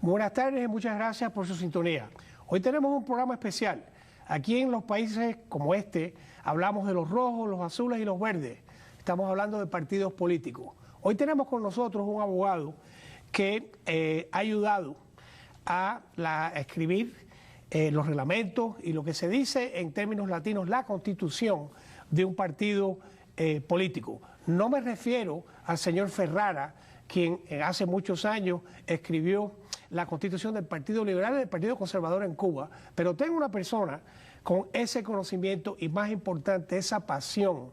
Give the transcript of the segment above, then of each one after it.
Buenas tardes y muchas gracias por su sintonía. Hoy tenemos un programa especial. Aquí en los países como este hablamos de los rojos, los azules y los verdes. Estamos hablando de partidos políticos. Hoy tenemos con nosotros un abogado que ha ayudado a escribir los reglamentos y lo que se dice en términos latinos, la constitución de un partido político. No me refiero al señor Ferrara, quien hace muchos años escribió la constitución del Partido Liberal y del Partido Conservador en Cuba, pero tengo una persona con ese conocimiento y, más importante, esa pasión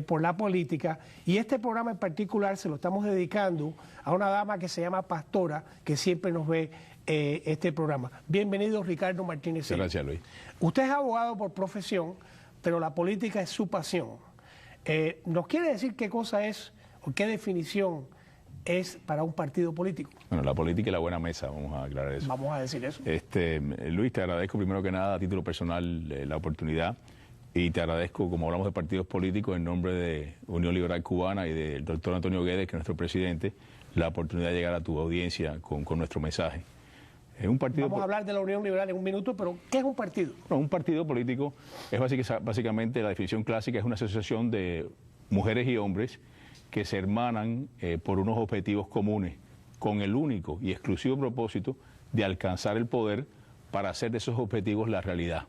por la política, y este programa en particular se lo estamos dedicando a una dama que se llama Pastora, que siempre nos ve este programa. Bienvenido, Ricardo Martínez. Gracias, Luis. Usted es abogado por profesión, pero la política es su pasión. ¿Nos quiere decir qué cosa es o qué definición es para un partido político? Bueno, la política y la buena mesa, vamos a aclarar eso. Vamos a decir eso. Luis, te agradezco primero que nada a título personal la oportunidad, y te agradezco, como hablamos de partidos políticos, en nombre de Unión Liberal Cubana y del doctor Antonio Guedes, que es nuestro presidente, la oportunidad de llegar a tu audiencia con nuestro mensaje. Vamos a hablar de la Unión Liberal en un minuto, pero ¿qué es un partido? Bueno, un partido político es básicamente, la definición clásica, es una asociación de mujeres y hombres que se hermanan por unos objetivos comunes, con el único y exclusivo propósito de alcanzar el poder para hacer de esos objetivos la realidad.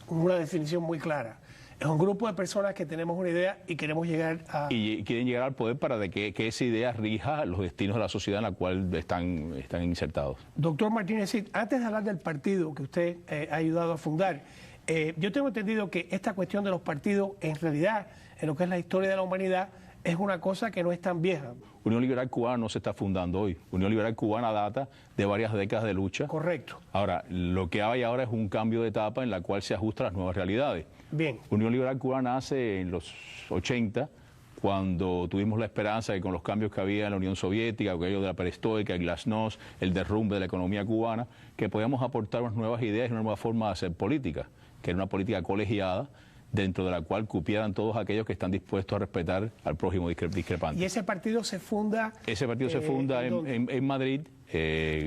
Una definición muy clara. Es un grupo de personas que tenemos una idea y queremos llegar a... Y quieren llegar al poder para que esa idea rija los destinos de la sociedad en la cual están insertados. Doctor Martínez, antes de hablar del partido que usted ha ayudado a fundar, yo tengo entendido que esta cuestión de los partidos, en realidad, en lo que es la historia de la humanidad, es una cosa que no es tan vieja. Unión Liberal Cubana no se está fundando hoy. Unión Liberal Cubana data de varias décadas de lucha. Correcto. Ahora, lo que hay ahora es un cambio de etapa en la cual se ajusta a las nuevas realidades. Bien. Unión Liberal Cubana nace en los 80, cuando tuvimos la esperanza de que con los cambios que había en la Unión Soviética, aquello de la perestroika, el glasnost, el derrumbe de la economía cubana, que podíamos aportar unas nuevas ideas y una nueva forma de hacer política, que era una política colegiada, dentro de la cual cupieran todos aquellos que están dispuestos a respetar al prójimo discrepante. ¿Y ese partido se funda? Ese partido se funda en Madrid,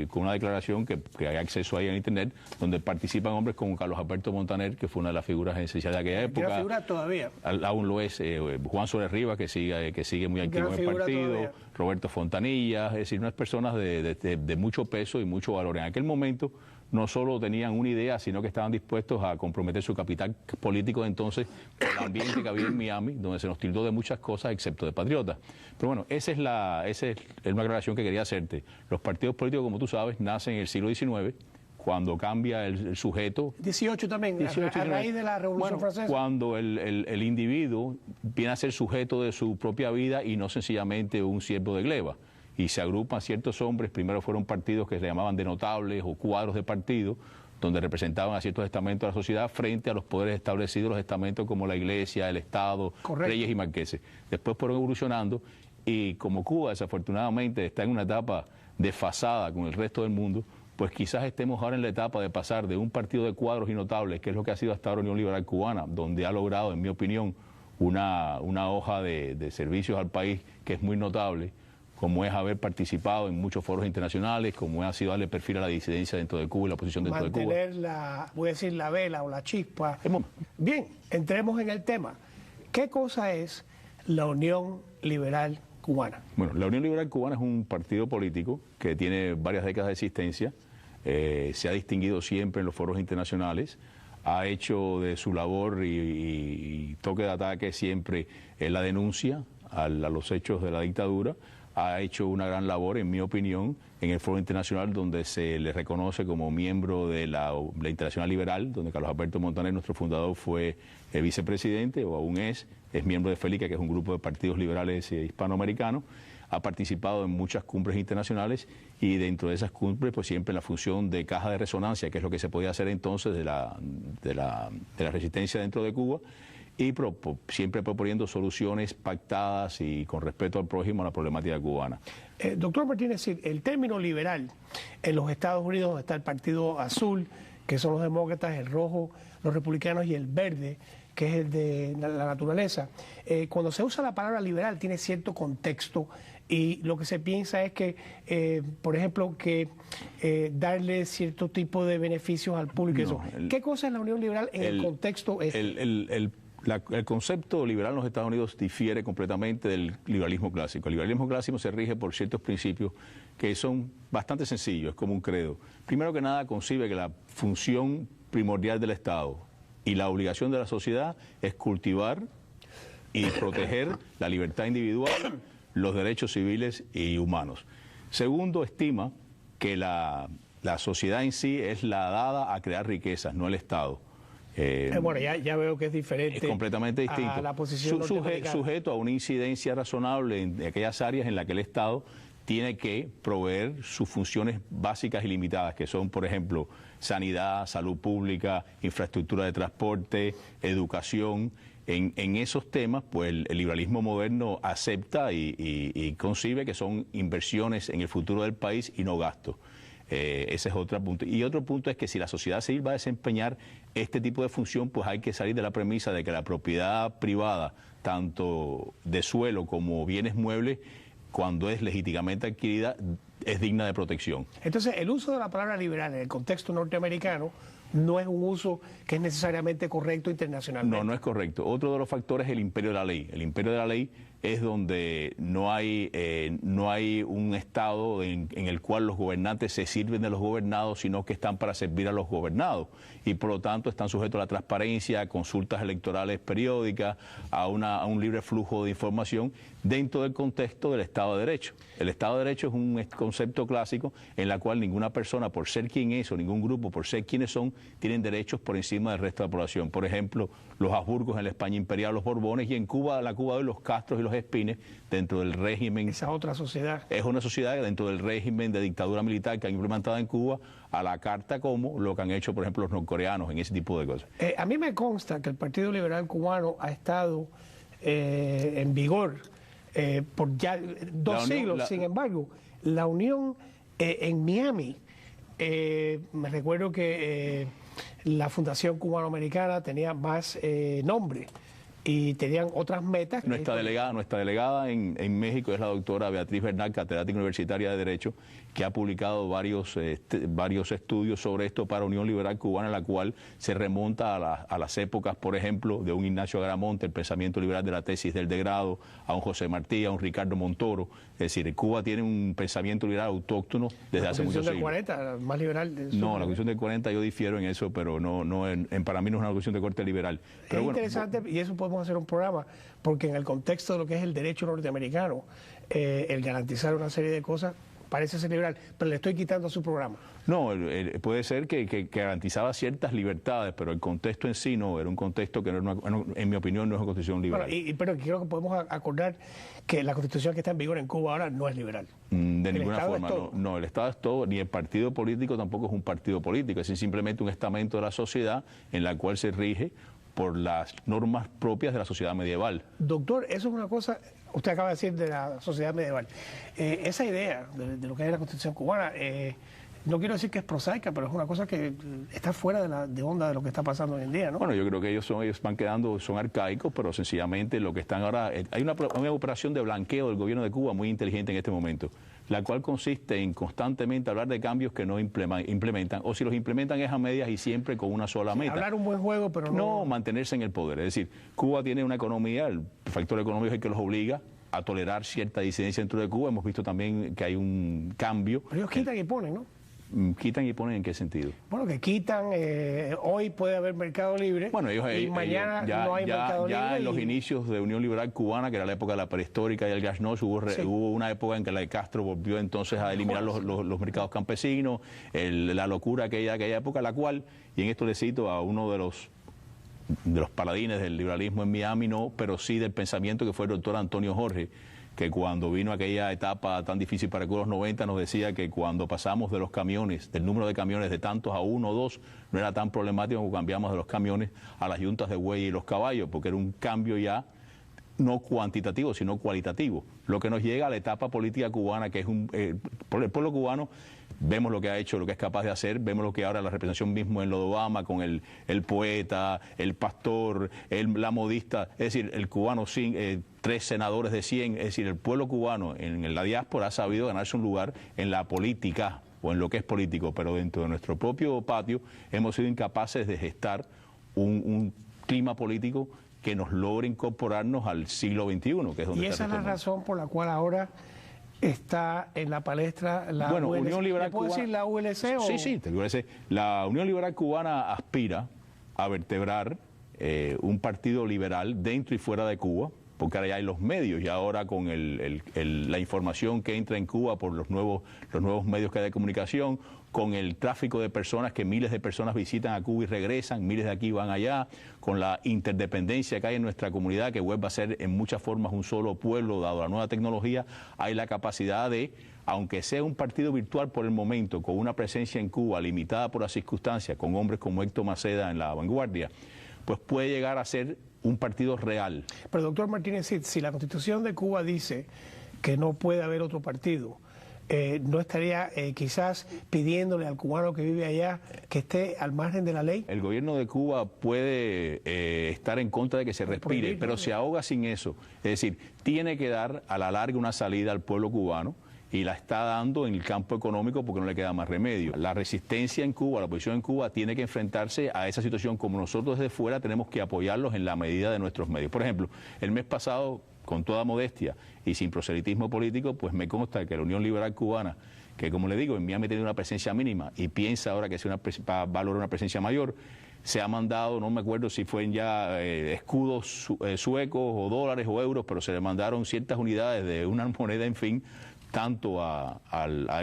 con una declaración que hay acceso ahí en Internet, donde participan hombres como Carlos Alberto Montaner, que fue una de las figuras esenciales de aquella época. Gran figura todavía. Aún lo es. Juan Soler Rivas, que sigue muy activo en el partido. Todavía. Roberto Fontanilla, es decir, unas personas de mucho peso y mucho valor. En aquel momento no solo tenían una idea, sino que estaban dispuestos a comprometer su capital político de entonces con el ambiente que había en Miami, donde se nos tildó de muchas cosas, excepto de patriotas. Pero bueno, esa es una aclaración que quería hacerte. Los partidos políticos, como tú sabes, nacen en el siglo XIX, cuando cambia el sujeto. 18 también, a raíz de la Revolución Francesa. Cuando el individuo viene a ser sujeto de su propia vida y no sencillamente un siervo de gleba. Y se agrupan ciertos hombres, primero fueron partidos que se llamaban de notables o cuadros de partido, donde representaban a ciertos estamentos de la sociedad frente a los poderes establecidos, los estamentos como la Iglesia, el Estado, Correcto. Reyes y marqueses. Después fueron evolucionando, y como Cuba desafortunadamente está en una etapa desfasada con el resto del mundo, pues quizás estemos ahora en la etapa de pasar de un partido de cuadros y notables, que es lo que ha sido hasta ahora Unión Liberal Cubana, donde ha logrado, en mi opinión, una hoja de servicios al país que es muy notable, como es haber participado en muchos foros internacionales, como ha sido darle perfil a la disidencia dentro de Cuba y la oposición dentro de Cuba. Mantener la vela o la chispa. Bien, entremos en el tema. ¿Qué cosa es la Unión Liberal Cubana? Bueno, la Unión Liberal Cubana es un partido político que tiene varias décadas de existencia, se ha distinguido siempre en los foros internacionales, ha hecho de su labor y toque de ataque siempre la denuncia a los hechos de la dictadura. Ha hecho una gran labor, en mi opinión, en el foro internacional, donde se le reconoce como miembro de la Internacional Liberal, donde Carlos Alberto Montaner, nuestro fundador, fue vicepresidente, o aún es miembro de FELICA, que es un grupo de partidos liberales hispanoamericanos. Ha participado en muchas cumbres internacionales, y dentro de esas cumbres, pues siempre en la función de caja de resonancia, que es lo que se podía hacer entonces de la resistencia dentro de Cuba, y siempre proponiendo soluciones pactadas y con respeto al prójimo a la problemática cubana. Doctor Martínez, el término liberal en los Estados Unidos, donde está el Partido Azul, que son los demócratas, el rojo, los republicanos, y el verde, que es el de la naturaleza, cuando se usa la palabra liberal tiene cierto contexto y lo que se piensa es que, por ejemplo, que darle cierto tipo de beneficios al público. ¿Qué cosa es la Unión Liberal en el contexto este? El concepto liberal en los Estados Unidos difiere completamente del liberalismo clásico. El liberalismo clásico se rige por ciertos principios que son bastante sencillos, es como un credo. Primero que nada, concibe que la función primordial del Estado y la obligación de la sociedad es cultivar y proteger la libertad individual, los derechos civiles y humanos. Segundo, estima que la sociedad en sí es la dada a crear riquezas, no el Estado. Bueno, ya veo que es diferente. Es completamente distinto. A la posición sujeto a una incidencia razonable en aquellas áreas en las que el Estado tiene que proveer sus funciones básicas y limitadas, que son, por ejemplo, sanidad, salud pública, infraestructura de transporte, educación. En esos temas, pues el liberalismo moderno acepta y concibe que son inversiones en el futuro del país y no gastos. Ese es otro punto. Y otro punto es que si la sociedad civil va a desempeñar este tipo de función, pues hay que salir de la premisa de que la propiedad privada, tanto de suelo como bienes muebles, cuando es legítimamente adquirida, es digna de protección. Entonces, el uso de la palabra liberal en el contexto norteamericano no es un uso que es necesariamente correcto internacionalmente. No es correcto. Otro de los factores es el imperio de la ley. El imperio de la ley es donde no hay un Estado en el cual los gobernantes se sirven de los gobernados, sino que están para servir a los gobernados. Y por lo tanto están sujetos a la transparencia, a consultas electorales periódicas, a un libre flujo de información dentro del contexto del Estado de Derecho. El Estado de Derecho es un concepto clásico en la cual ninguna persona, por ser quien es, o ningún grupo, por ser quienes son, tienen derechos por encima del resto de la población. Por ejemplo, los Habsburgos en la España imperial, los Borbones, y en Cuba, la Cuba de los Castros y los Espines, dentro del régimen. Esa otra sociedad. Es una sociedad dentro del régimen de dictadura militar que han implementado en Cuba a la carta, como lo que han hecho, por ejemplo, los norcoreanos en ese tipo de cosas. A mí me consta que el Partido Liberal Cubano ha estado en vigor por ya 2 siglos. Sin embargo, la unión en Miami, me recuerdo que la Fundación Cubanoamericana tenía más nombre y tenían otras metas. Nuestra delegada en México es la doctora Beatriz Bernal, catedrática universitaria de Derecho, que ha publicado varios estudios sobre esto para Unión Liberal Cubana, en la cual se remonta a las épocas, por ejemplo, de un Ignacio Agramonte, el pensamiento liberal de la tesis del degrado, a un José Martí, a un Ricardo Montoro. Es decir, Cuba tiene un pensamiento liberal autóctono desde hace muchos siglos. La Constitución del 40, más liberal. No, la Constitución del 40 yo difiero en eso, pero para mí no es una Constitución de corte liberal. Pero es interesante, y eso podemos hacer un programa, porque en el contexto de lo que es el derecho norteamericano, el garantizar una serie de cosas parece ser liberal, pero le estoy quitando a su programa. No, puede ser que garantizaba ciertas libertades, pero el contexto en sí no, era un contexto que, en mi opinión, no es una constitución liberal. Bueno, pero creo que podemos acordar que la constitución que está en vigor en Cuba ahora no es liberal. De ninguna forma, no, el Estado es todo, ni el partido político tampoco es un partido político, es simplemente un estamento de la sociedad en la cual se rige por las normas propias de la sociedad medieval. Doctor, eso es una cosa, usted acaba de decir de la sociedad medieval. Esa idea de lo que es la Constitución cubana, no quiero decir que es prosaica, pero es una cosa que está fuera de onda de lo que está pasando hoy en día, ¿no? Bueno, yo creo que ellos van quedando, son arcaicos, pero sencillamente lo que están ahora... Hay una operación de blanqueo del gobierno de Cuba muy inteligente en este momento, la cual consiste en constantemente hablar de cambios que no implementan, o si los implementan es a medias y siempre con una sola meta. Hablar un buen juego, pero no mantenerse en el poder. Es decir, Cuba tiene una economía, el factor económico es el que los obliga a tolerar cierta disidencia dentro de Cuba. Hemos visto también que hay un cambio. Pero ellos quitan y ponen, ¿no? ¿Quitan y ponen en qué sentido? Bueno, que quitan, hoy puede haber mercado libre, bueno, y mañana no hay mercado libre. Ya en los inicios de Unión Liberal Cubana, que era la época de la prehistórica y el glasnost, hubo una época en que la de Castro volvió entonces a eliminar los mercados campesinos, la locura de aquella época, la cual, y en esto le cito a uno de los paladines del liberalismo en Miami, no, pero sí del pensamiento, que fue el doctor Antonio Jorge, que cuando vino aquella etapa tan difícil para Cuba, los 90, nos decía que cuando pasamos de los camiones, del número de camiones de tantos a 1 o 2, no era tan problemático como cambiamos de los camiones a las yuntas de buey y los caballos, porque era un cambio ya no cuantitativo, sino cualitativo. Lo que nos llega a la etapa política cubana, que es el pueblo cubano Vemos lo que ha hecho, lo que es capaz de hacer, vemos lo que ahora la representación mismo en lo de Obama, con el poeta, el pastor, la modista, es decir, el cubano sin 3 senadores de 100, es decir, el pueblo cubano en la diáspora ha sabido ganarse un lugar en la política o en lo que es político, pero dentro de nuestro propio patio hemos sido incapaces de gestar un clima político que nos logre incorporarnos al siglo XXI, que es donde y esa es la razón por la cual ahora está en la palestra la ULC. Unión Liberal ¿Puedo decir la ULC? Sí, sí, te quiero decir. La Unión Liberal Cubana aspira a vertebrar un partido liberal dentro y fuera de Cuba, porque ahora ya hay los medios y ahora con la información que entra en Cuba por los nuevos medios que hay de comunicación, con el tráfico de personas, que miles de personas visitan a Cuba y regresan, miles de aquí van allá, con la interdependencia que hay en nuestra comunidad, que vuelve a ser en muchas formas un solo pueblo, dado la nueva tecnología, hay la capacidad de, aunque sea un partido virtual por el momento, con una presencia en Cuba limitada por las circunstancias, con hombres como Héctor Maceda en la vanguardia, pues puede llegar a ser un partido real. Pero doctor Martínez, si la Constitución de Cuba dice que no puede haber otro partido, ¿no estaría quizás pidiéndole al cubano que vive allá que esté al margen de la ley? El gobierno de Cuba puede estar en contra de que se respire, pero se ahoga sin eso. Es decir, tiene que dar a la larga una salida al pueblo cubano, y la está dando en el campo económico porque no le queda más remedio. La resistencia en Cuba, la oposición en Cuba, tiene que enfrentarse a esa situación como nosotros desde fuera tenemos que apoyarlos en la medida de nuestros medios. Por ejemplo, el mes pasado, con toda modestia y sin proselitismo político, pues me consta que la Unión Liberal Cubana, que como le digo, en Miami tiene una presencia mínima y piensa ahora que va a valorar una presencia mayor, se ha mandado, no me acuerdo si fueron ya escudos suecos o dólares o euros, pero se le mandaron ciertas unidades de una moneda, en fin, tanto a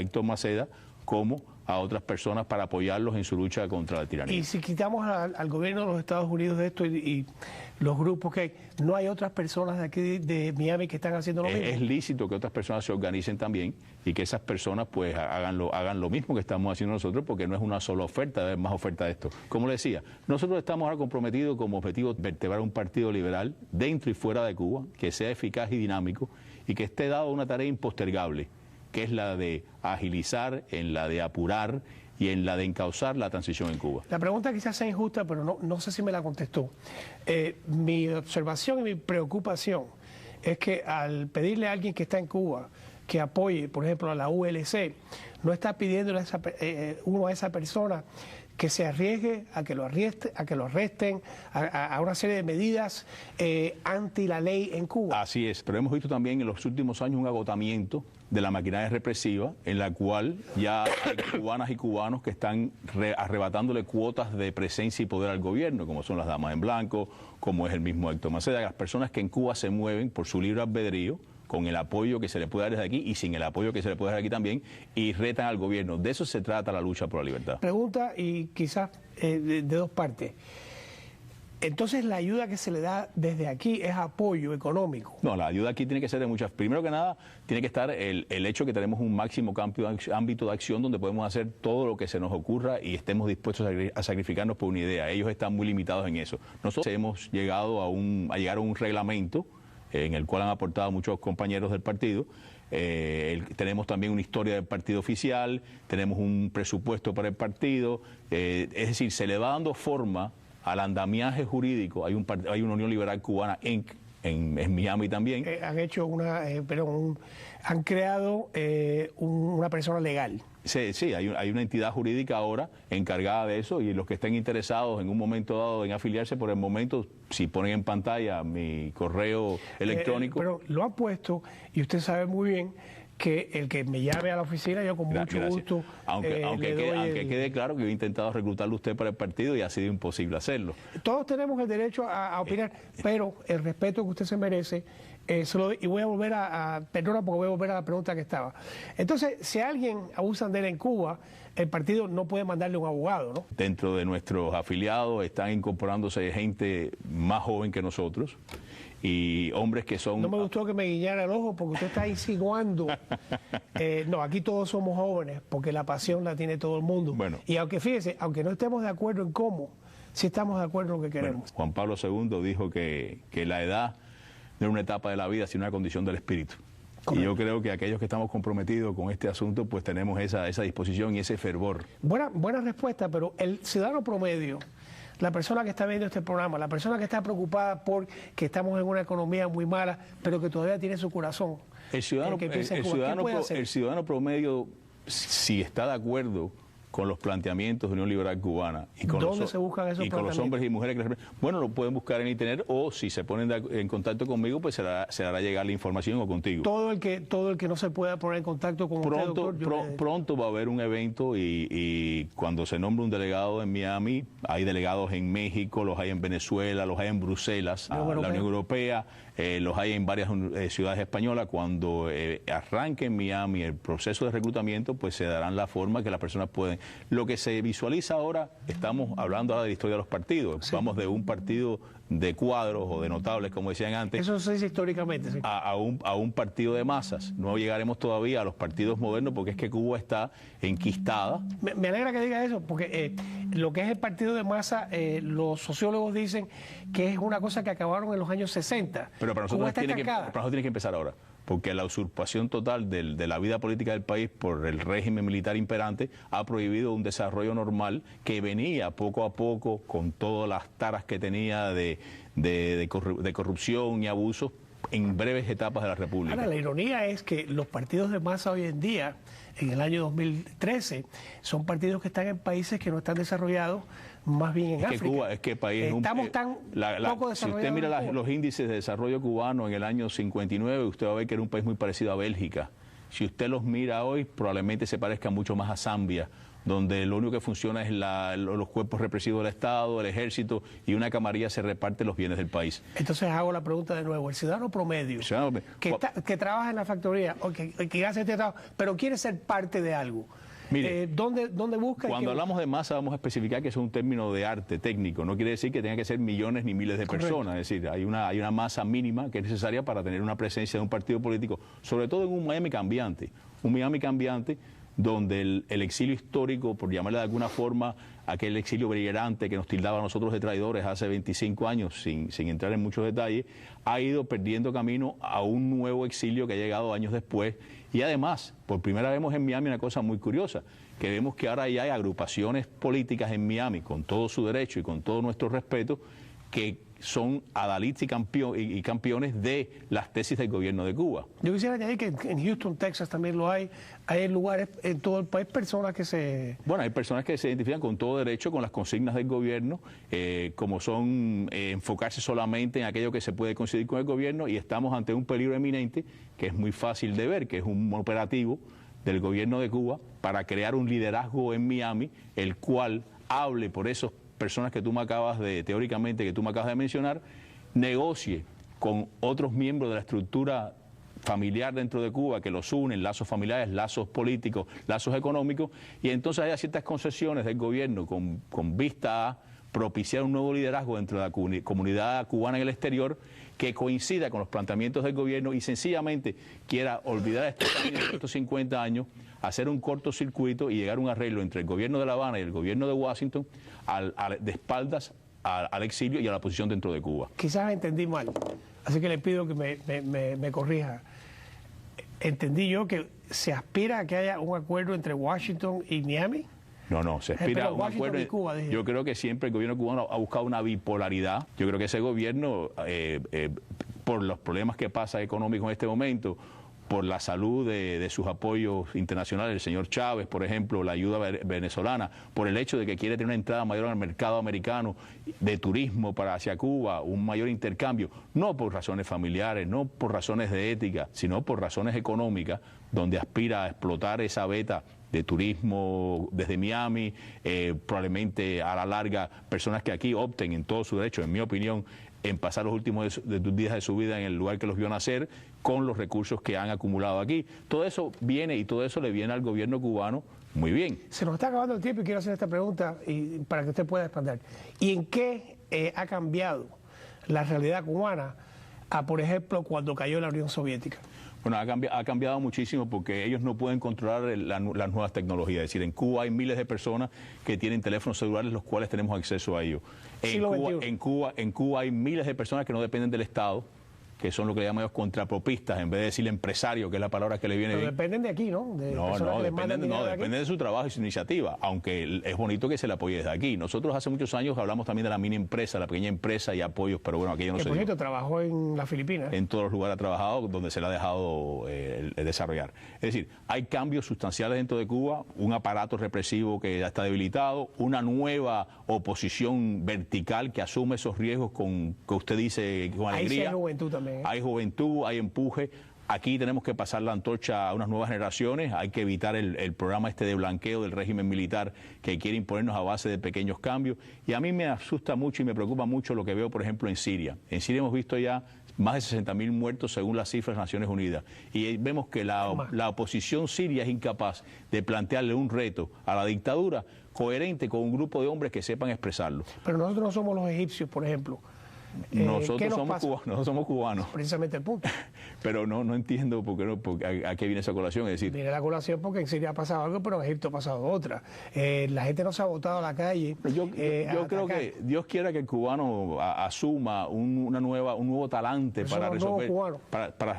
Héctor Maceda como a otras personas para apoyarlos en su lucha contra la tiranía. Y si quitamos al gobierno de los Estados Unidos de esto y los grupos que hay, ¿no hay otras personas de aquí de Miami que están haciendo lo mismo? Es lícito que otras personas se organicen también y que esas personas pues hagan lo mismo que estamos haciendo nosotros, porque no es una sola oferta, debe haber más oferta de esto. Como le decía, nosotros estamos ahora comprometidos como objetivo vertebrar un partido liberal dentro y fuera de Cuba, que sea eficaz y dinámico y que esté dado a una tarea impostergable, que es la de agilizar, en la de apurar y en la de encauzar la transición en Cuba. La pregunta quizás sea injusta, pero no sé si me la contestó. Mi observación y mi preocupación es que al pedirle a alguien que está en Cuba que apoye, por ejemplo, a la ULC, no está pidiéndole a esa persona que se arriesgue a que lo arresten, a una serie de medidas anti la ley en Cuba. Así es, pero hemos visto también en los últimos años un agotamiento de la maquinaria represiva, en la cual ya hay cubanas y cubanos que están arrebatándole cuotas de presencia y poder al gobierno, como son las damas en blanco, como es el mismo Héctor Maceda, las personas que en Cuba se mueven por su libre albedrío, con el apoyo que se le puede dar desde aquí y sin el apoyo que se le puede dar aquí también, y retan al gobierno. De eso se trata la lucha por la libertad. Pregunta, y quizás de 2 partes. Entonces, ¿la ayuda que se le da desde aquí es apoyo económico? No, la ayuda aquí tiene que ser de muchas. Primero que nada, tiene que estar el hecho que tenemos un máximo ámbito de acción donde podemos hacer todo lo que se nos ocurra y estemos dispuestos a sacrificarnos por una idea. Ellos están muy limitados en eso. Nosotros hemos llegado a llegar a un reglamento en el cual han aportado muchos compañeros del partido. Tenemos también una historia del partido oficial, tenemos un presupuesto para el partido, es decir, se le va dando forma al andamiaje jurídico. Hay una Unión Liberal Cubana Inc. en Miami también. Han hecho han creado una persona legal. Sí, hay una entidad jurídica ahora encargada de eso, y los que estén interesados en un momento dado en afiliarse, por el momento, si ponen en pantalla mi correo electrónico. Pero lo han puesto, y usted sabe muy bien que el que me llame a la oficina, yo con mucho gusto. Aunque quede claro que yo he intentado reclutarlo usted para el partido y ha sido imposible hacerlo. Todos tenemos el derecho a opinar, pero el respeto que usted se merece, y voy a volver perdona, porque voy a volver a la pregunta que estaba. Entonces, si alguien abusan de él en Cuba, el partido no puede mandarle un abogado, ¿no? Dentro de nuestros afiliados están incorporándose gente más joven que nosotros, y hombres que son... No me gustó que me guiñara el ojo, porque usted está insinuando. No, aquí todos somos jóvenes, porque la pasión la tiene todo el mundo. Bueno. Y aunque, fíjese, aunque no estemos de acuerdo en cómo, sí estamos de acuerdo en lo que queremos. Bueno, Juan Pablo II dijo que la edad no era una etapa de la vida, sino una condición del espíritu. Y yo creo que aquellos que estamos comprometidos con este asunto, pues tenemos esa disposición y ese fervor. Buena respuesta, pero el ciudadano promedio, la persona que está viendo este programa, la persona que está preocupada por que estamos en una economía muy mala, pero que todavía tiene su corazón. El ciudadano promedio, si está de acuerdo con los planteamientos de Unión Liberal Cubana y con, ¿Dónde se buscan esos con los hombres y mujeres que bueno, lo pueden buscar en internet, o si se ponen en contacto conmigo, pues se hará llegar la información, o contigo. Todo el que no se pueda poner en contacto con usted, doctor, pronto va a haber un evento, y cuando se nombre un delegado en Miami, hay delegados en México, los hay en Venezuela, los hay en Bruselas, la Unión Europea, los hay en varias ciudades españolas. Cuando arranque en Miami el proceso de reclutamiento, pues se darán la forma que las personas pueden. Lo que se visualiza ahora, estamos hablando ahora de la historia de los partidos. Sí. Vamos de un partido de cuadros o de notables, como decían antes. Eso se dice históricamente, sí. a un partido de masas. No llegaremos todavía a los partidos modernos, porque es que Cuba está enquistada. Me alegra que diga eso, porque lo que es el partido de masa, los sociólogos dicen que es una cosa que acabaron en los años 60. Pero para nosotros tiene que empezar ahora, porque la usurpación total de la vida política del país por el régimen militar imperante ha prohibido un desarrollo normal que venía poco a poco, con todas las taras que tenía de corrupción y abusos en breves etapas de la República. Ahora, la ironía es que los partidos de masa hoy en día, en el año 2013, son partidos que están en países que no están desarrollados, más bien en África. Cuba, es que el país estamos tan poco desarrollados. Si usted mira los índices de desarrollo cubano en el año 59, usted va a ver que era un país muy parecido a Bélgica. Si usted los mira hoy, probablemente se parezca mucho más a Zambia, donde lo único que funciona es los cuerpos represivos del Estado, el ejército, y una camarilla se reparte los bienes del país. Entonces hago la pregunta de nuevo. El ciudadano promedio, que trabaja en la factoría, o que hace este trabajo, pero quiere ser parte de algo, mire, ¿dónde busca? Cuando hablamos de masa, vamos a especificar que es un término de arte técnico. No quiere decir que tenga que ser millones ni miles de personas. Es decir, hay una masa mínima que es necesaria para tener una presencia de un partido político, sobre todo en un Miami cambiante. Un Miami cambiante donde el exilio histórico, por llamarle de alguna forma, aquel exilio beligerante que nos tildaba a nosotros de traidores hace 25 años, sin entrar en muchos detalles, ha ido perdiendo camino a un nuevo exilio que ha llegado años después. Y además, por primera vez vemos en Miami una cosa muy curiosa, que vemos que ahora ya hay agrupaciones políticas en Miami, con todo su derecho y con todo nuestro respeto, que son adalides y campeones de las tesis del gobierno de Cuba. Yo quisiera añadir que en Houston, Texas también lo hay. Hay lugares en todo el país, personas que se... Bueno, hay personas que se identifican con todo derecho con las consignas del gobierno, como son enfocarse solamente en aquello que se puede coincidir con el gobierno, y estamos ante un peligro eminente que es muy fácil de ver, que es un operativo del gobierno de Cuba para crear un liderazgo en Miami, el cual hable por esos personas que tú me acabas de mencionar, negocie con otros miembros de la estructura familiar dentro de Cuba que los unen, lazos familiares, lazos políticos, lazos económicos, y entonces haya ciertas concesiones del gobierno con vista a propiciar un nuevo liderazgo dentro de la comunidad cubana en el exterior que coincida con los planteamientos del gobierno y sencillamente quiera olvidar estos 50 años, hacer un cortocircuito y llegar a un arreglo entre el gobierno de La Habana y el gobierno de Washington de espaldas al exilio y a la posición dentro de Cuba. Quizás entendí mal, así que le pido que me corrija. ¿Entendí yo que se aspira a que haya un acuerdo entre Washington y Miami? No, se aspira a un acuerdo. Cuba, yo creo que siempre el gobierno cubano ha buscado una bipolaridad. Yo creo que ese gobierno, por los problemas que pasa económicos en este momento, por la salud de sus apoyos internacionales, el señor Chávez, por ejemplo, la ayuda venezolana, por el hecho de que quiere tener una entrada mayor al mercado americano de turismo hacia Cuba, un mayor intercambio, no por razones familiares, no por razones de ética, sino por razones económicas, donde aspira a explotar esa veta de turismo desde Miami, probablemente a la larga personas que aquí opten en todo su derecho, en mi opinión, en pasar los últimos días de su vida en el lugar que los vio nacer, con los recursos que han acumulado aquí. Todo eso viene y todo eso le viene al gobierno cubano muy bien. Se nos está acabando el tiempo y quiero hacer esta pregunta para que usted pueda expandir. ¿Y en qué ha cambiado la realidad cubana por ejemplo, cuando cayó la Unión Soviética? Bueno, ha cambiado muchísimo porque ellos no pueden controlar las nuevas tecnologías. Es decir, en Cuba hay miles de personas que tienen teléfonos celulares los cuales tenemos acceso a ellos. En Cuba hay miles de personas que no dependen del Estado, que son lo que le llamamos contrapropistas, en vez de decir empresario, que es la palabra que le viene Pero bien. dependen de aquí, ¿no? Dependen de su trabajo y su iniciativa, aunque es bonito que se le apoye desde aquí. Nosotros hace muchos años hablamos también de la mini empresa, la pequeña empresa y apoyos, pero bueno, aquello no se dio. Por cierto, trabajó en las Filipinas. En todos los lugares ha trabajado donde se le ha dejado el desarrollar. Es decir, hay cambios sustanciales dentro de Cuba, un aparato represivo que ya está debilitado, una nueva oposición vertical que asume esos riesgos que usted dice con alegría. Ahí sí hay juventud también. Hay juventud, hay empuje. Aquí tenemos que pasar la antorcha a unas nuevas generaciones, hay que evitar el programa de blanqueo del régimen militar que quiere imponernos a base de pequeños cambios. Y a mí me asusta mucho y me preocupa mucho lo que veo, por ejemplo, en Siria. En Siria hemos visto ya más de 60.000 muertos según las cifras de Naciones Unidas. Y vemos que la oposición siria es incapaz de plantearle un reto a la dictadura coherente con un grupo de hombres que sepan expresarlo. Pero nosotros no somos los egipcios, por ejemplo. Nosotros somos cubanos. Precisamente el punto. Pero no entiendo a qué viene esa colación. Es decir, viene la colación porque en Siria ha pasado algo, pero en Egipto ha pasado otra. La gente no se ha botado a la calle. Yo creo que Dios quiera que el cubano asuma un nuevo talante para resolver. Para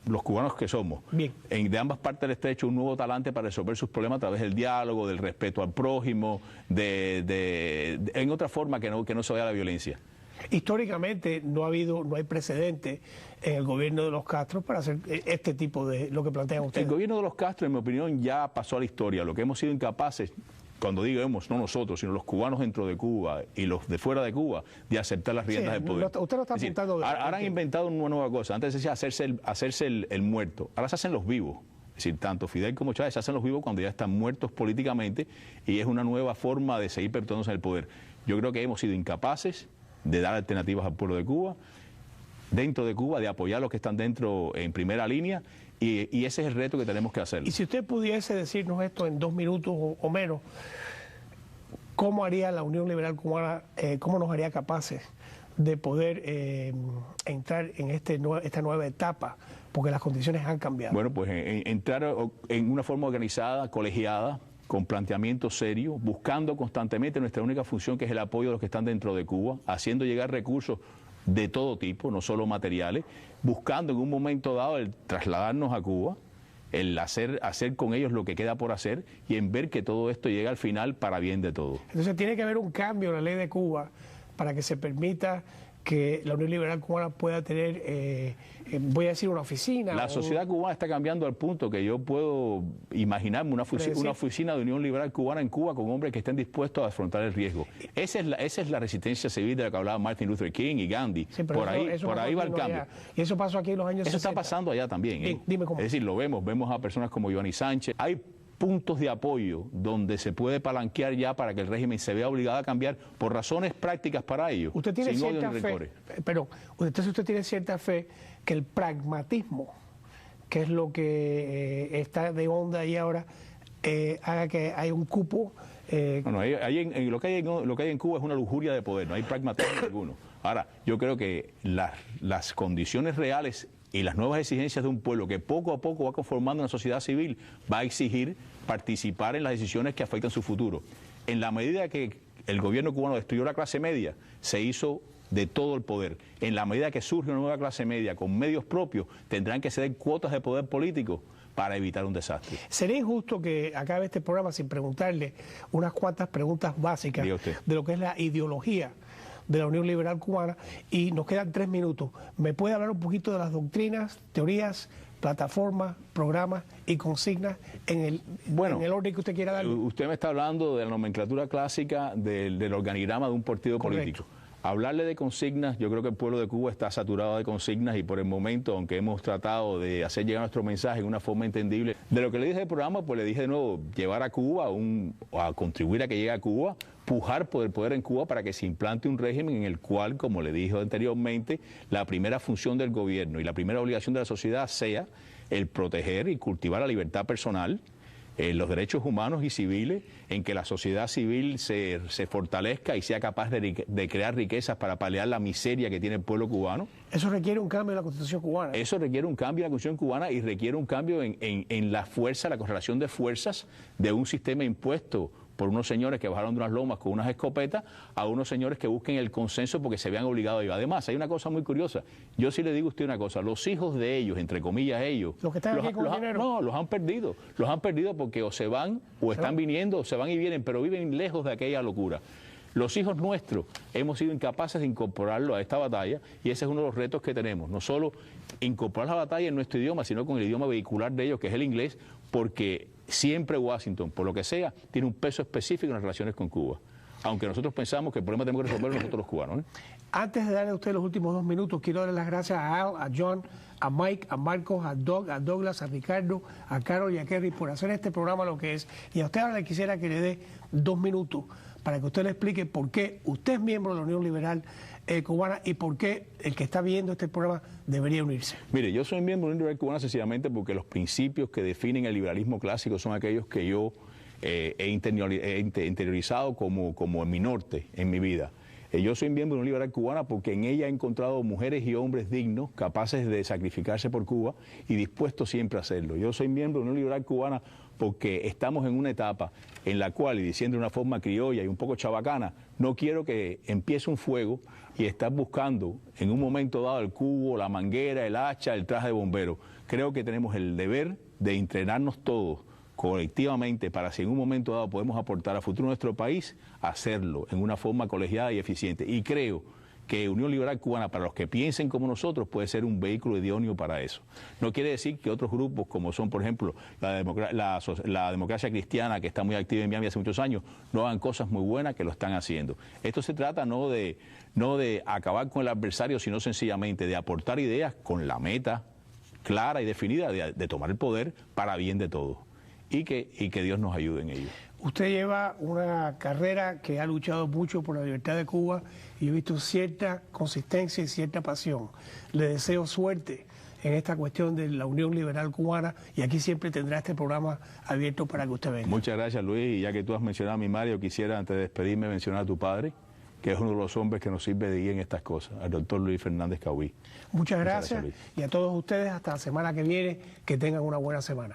los cubanos que somos. Bien. De ambas partes del estrecho, un nuevo talante para resolver sus problemas a través del diálogo, del respeto al prójimo, en otra forma que no se vaya a la violencia. Históricamente no hay precedente en el gobierno de los Castro para hacer este tipo de lo que plantean ustedes. El gobierno de los Castro, en mi opinión, ya pasó a la historia. Lo que hemos sido incapaces, cuando digo hemos, no nosotros, sino los cubanos dentro de Cuba y los de fuera de Cuba, de aceptar las riendas del poder. Usted lo está apuntando. Ahora han inventado una nueva cosa. Antes decía hacerse el muerto. Ahora se hacen los vivos. Es decir, tanto Fidel como Chávez se hacen los vivos cuando ya están muertos políticamente y es una nueva forma de seguir perpetuándose en el poder. Yo creo que hemos sido incapaces de dar alternativas al pueblo de Cuba, dentro de Cuba, de apoyar a los que están dentro en primera línea, y ese es el reto que tenemos que hacer. Y si usted pudiese decirnos esto en 2 minutos o menos, ¿cómo haría la Unión Liberal Cubana, cómo nos haría capaces de poder entrar en esta nueva etapa? Porque las condiciones han cambiado. Bueno, pues entrar en una forma organizada, colegiada, con planteamiento serio, buscando constantemente nuestra única función, que es el apoyo de los que están dentro de Cuba, haciendo llegar recursos de todo tipo, no solo materiales, buscando en un momento dado el trasladarnos a Cuba, el hacer con ellos lo que queda por hacer y en ver que todo esto llega al final para bien de todos. Entonces tiene que haber un cambio en la ley de Cuba para que se permita que la Unión Liberal Cubana pueda tener, voy a decir, una oficina. La sociedad cubana está cambiando al punto que yo puedo imaginarme una oficina de Unión Liberal Cubana en Cuba con hombres que estén dispuestos a afrontar el riesgo. Esa es la resistencia civil de la que hablaba Martin Luther King y Gandhi. Sí, por ahí va el cambio. Y eso pasó aquí en los años 60. Eso está pasando allá también. Bien, dime cómo. Es decir, lo vemos a personas como Giovanni Sánchez. Hay puntos de apoyo donde se puede palanquear ya para que el régimen se vea obligado a cambiar por razones prácticas para ello. Usted tiene cierta fe, pero usted tiene cierta fe que el pragmatismo, que es lo que está de onda ahí ahora, haga que haya un cupo. Lo que hay en Cuba es una lujuria de poder, no hay pragmatismo alguno. Ahora, yo creo que las condiciones reales y las nuevas exigencias de un pueblo que poco a poco va conformando una sociedad civil va a exigir participar en las decisiones que afectan su futuro. En la medida que el gobierno cubano destruyó la clase media, se hizo de todo el poder. En la medida que surge una nueva clase media con medios propios, tendrán que ceder cuotas de poder político para evitar un desastre. Sería injusto que acabe este programa sin preguntarle unas cuantas preguntas básicas de lo que es la ideología de la Unión Liberal Cubana, y nos quedan 3 minutos. ¿Me puede hablar un poquito de las doctrinas, teorías, plataformas, programas y consignas en el orden que usted quiera darle? Usted me está hablando de la nomenclatura clásica del organigrama de un partido político. Hablarle de consignas, yo creo que el pueblo de Cuba está saturado de consignas y por el momento, aunque hemos tratado de hacer llegar nuestro mensaje en una forma entendible, de lo que le dije del programa, pues le dije de nuevo, llevar a Cuba, a contribuir a que llegue a Cuba, pujar por el poder en Cuba para que se implante un régimen en el cual, como le dije anteriormente, la primera función del gobierno y la primera obligación de la sociedad sea el proteger y cultivar la libertad personal, los derechos humanos y civiles, en que la sociedad civil se fortalezca y sea capaz de crear riquezas para paliar la miseria que tiene el pueblo cubano. Eso requiere un cambio en la Constitución cubana. Eso requiere un cambio en la Constitución cubana y requiere un cambio en la fuerza, la correlación de fuerzas de un sistema impuesto por unos señores que bajaron de unas lomas con unas escopetas a unos señores que busquen el consenso porque se vean obligados a ir. Además, hay una cosa muy curiosa. Yo sí le digo a usted una cosa, los hijos de ellos, entre comillas ellos, los que están aquí con dinero. No, los han perdido. Los han perdido porque o se van o están viniendo, o se van y vienen, pero viven lejos de aquella locura. Los hijos nuestros hemos sido incapaces de incorporarlo a esta batalla y ese es uno de los retos que tenemos. No solo incorporar la batalla en nuestro idioma, sino con el idioma vehicular de ellos, que es el inglés, porque siempre Washington, por lo que sea, tiene un peso específico en las relaciones con Cuba. Aunque nosotros pensamos que el problema tenemos que resolverlo nosotros los cubanos, ¿eh? Antes de darle a usted los últimos 2 minutos, quiero darle las gracias a Al, a John, a Mike, a Marcos, a Doug, a Douglas, a Ricardo, a Carol y a Kerry por hacer este programa lo que es. Y a usted ahora le quisiera que le dé 2 minutos para que usted le explique por qué usted es miembro de la Unión Liberal Cubana y por qué el que está viendo este programa debería unirse. Mire, yo soy miembro de la Unión Liberal Cubana sencillamente porque los principios que definen el liberalismo clásico son aquellos que yo he interiorizado como en mi norte, en mi vida. Yo soy miembro de la Unión Liberal Cubana porque en ella he encontrado mujeres y hombres dignos, capaces de sacrificarse por Cuba y dispuestos siempre a hacerlo. Yo soy miembro de la Unión Liberal Cubana porque estamos en una etapa en la cual, y diciendo de una forma criolla y un poco chabacana, no quiero que empiece un fuego y estar buscando en un momento dado el cubo, la manguera, el hacha, el traje de bombero. Creo que tenemos el deber de entrenarnos todos colectivamente para si en un momento dado podemos aportar al futuro de nuestro país, hacerlo en una forma colegiada y eficiente. Y creo que Unión Liberal Cubana, para los que piensen como nosotros, puede ser un vehículo idóneo para eso. No quiere decir que otros grupos, como son, por ejemplo, la democracia cristiana, que está muy activa en Miami hace muchos años, no hagan cosas muy buenas, que lo están haciendo. Esto se trata no de acabar con el adversario, sino sencillamente de aportar ideas con la meta clara y definida de tomar el poder para bien de todos. Y que Dios nos ayude en ello. Usted lleva una carrera que ha luchado mucho por la libertad de Cuba y he visto cierta consistencia y cierta pasión. Le deseo suerte en esta cuestión de la Unión Liberal Cubana y aquí siempre tendrá este programa abierto para que usted venga. Muchas gracias, Luis, y ya que tú has mencionado a mi madre, yo quisiera antes de despedirme mencionar a tu padre, que es uno de los hombres que nos sirve de guía en estas cosas, al doctor Luis Fernández Cauí. Muchas gracias y a todos ustedes hasta la semana que viene, que tengan una buena semana.